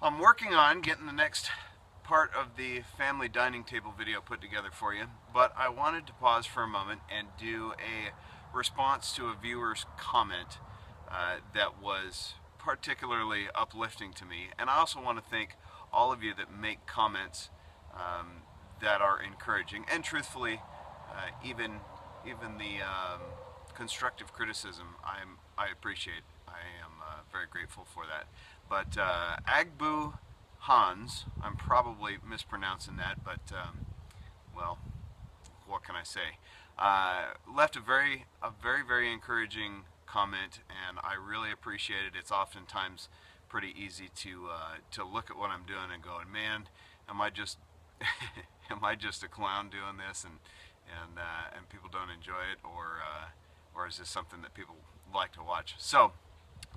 I'm working on getting the next part of the family dining table video put together for you, but I wanted to pause for a moment and do a response to a viewer's comment that was particularly uplifting to me. And I also want to thank all of you that make comments that are encouraging, and truthfully, even the constructive criticism I appreciate. I am very grateful for that. But Agbu Hans, I'm probably mispronouncing that, but well, what can I say? Left a very encouraging comment, and I really appreciate it. It's oftentimes pretty easy to look at what I'm doing and go, man, am I just am I just a clown doing this, and people don't enjoy it, or is this something that people like to watch? So,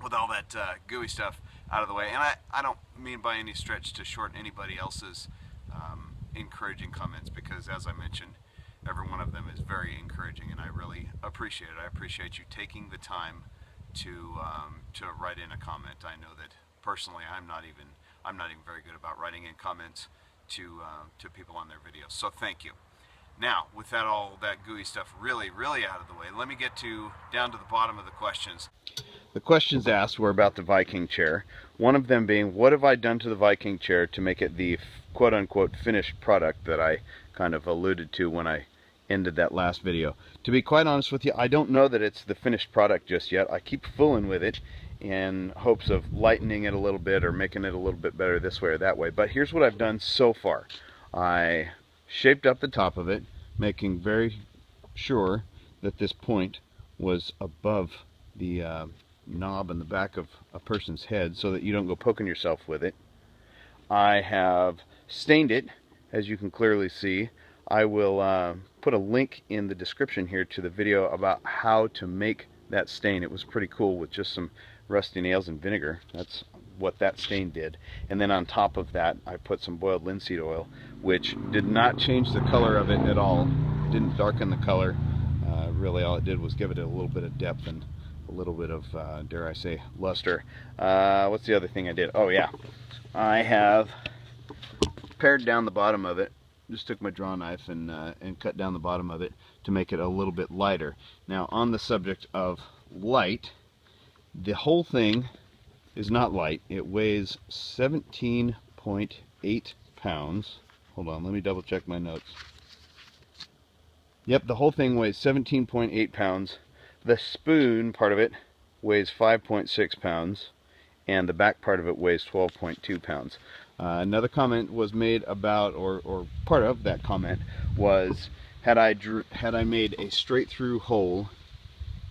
with all that gooey stuff out of the way, and I don't mean by any stretch to shorten anybody else's encouraging comments, because as I mentioned, every one of them is very encouraging, and I really appreciate it. I appreciate you taking the time to write in a comment. I know that personally I'm not even very good about writing in comments to people on their videos, so thank you. Now, with all that gooey stuff really out of the way, let me get down to the bottom of the questions. The questions asked were about the Viking chair. One of them being, what have I done to the Viking chair to make it the quote-unquote finished product that I kind of alluded to when I ended that last video. To be quite honest with you, I don't know that it's the finished product just yet. I keep fooling with it in hopes of lightening it a little bit or making it a little bit better this way or that way. But here's what I've done so far. I shaped up the top of it, making very sure that this point was above the knob in the back of a person's head so that you don't go poking yourself with it. I have stained it, as you can clearly see. I will put a link in the description here to the video about how to make that stain. It was pretty cool with just some rusty nails and vinegar. That's what that stain did. And then on top of that, I put some boiled linseed oil, which did not change the color of it at all. It didn't darken the color. Really all it did was give it a little bit of depth and a little bit of, dare I say, luster. What's the other thing I did? Oh yeah, I have pared down the bottom of it. Just took my draw knife and cut down the bottom of it to make it a little bit lighter. Now, on the subject of light, the whole thing is not light. It weighs 17.8 pounds. Hold on, let me double check my notes. Yep, the whole thing weighs 17.8 pounds. The spoon part of it weighs 5.6 pounds, and the back part of it weighs 12.2 pounds. Another comment was made about, or part of that comment was, had I made a straight through hole,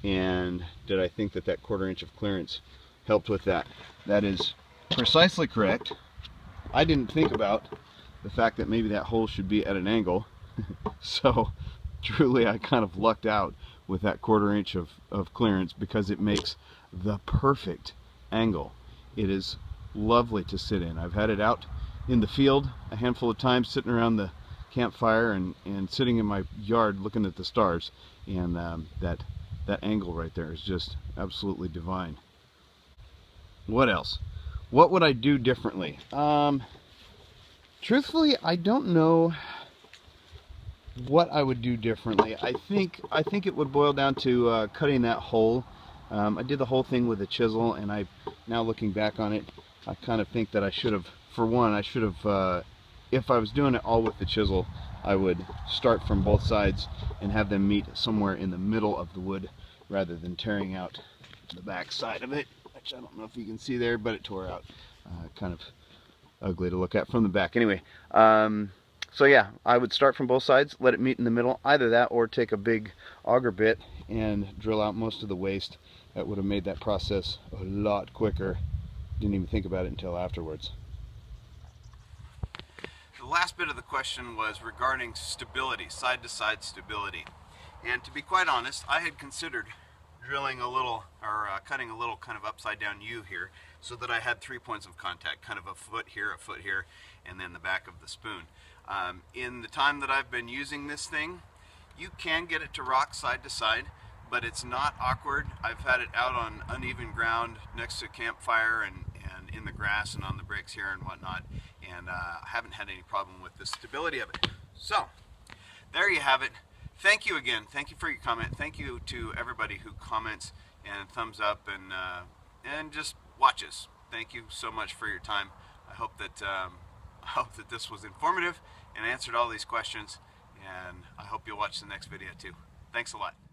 and did I think that 1/4 inch of clearance helped with that? That is precisely correct. I didn't think about the fact that maybe that hole should be at an angle. So truly I kind of lucked out with that 1/4 inch of clearance, because it makes the perfect angle. It is lovely to sit in. I've had it out in the field a handful of times, sitting around the campfire and sitting in my yard looking at the stars, and that angle right there is just absolutely divine. What else? What would I do differently? Truthfully, I don't know what I would do differently. I think it would boil down to cutting that hole. I did the whole thing with a chisel, and now looking back on it, I kind of think that I should have, for one, if I was doing it all with the chisel, I would start from both sides and have them meet somewhere in the middle of the wood, rather than tearing out the back side of it, which I don't know if you can see there, but it tore out. Kind of ugly to look at from the back. Anyway, so yeah, I would start from both sides, let it meet in the middle, either that or take a big auger bit and drill out most of the waste. That would have made that process a lot quicker. Didn't even think about it until afterwards. The last bit of the question was regarding stability, side-to-side stability. And to be quite honest, I had considered drilling a little, or cutting a little kind of upside down U here, so that I had 3 points of contact, kind of a foot here, and then the back of the spoon. In the time that I've been using this thing, you can get it to rock side to side, but it's not awkward. I've had it out on uneven ground next to a campfire and in the grass and on the bricks here and whatnot, and I haven't had any problem with the stability of it. So there you have it. Thank you again. Thank you for your comment. Thank you to everybody who comments and thumbs up and just watches. Thank you so much for your time. I hope that this was informative and answered all these questions, and I hope you'll watch the next video too. Thanks a lot.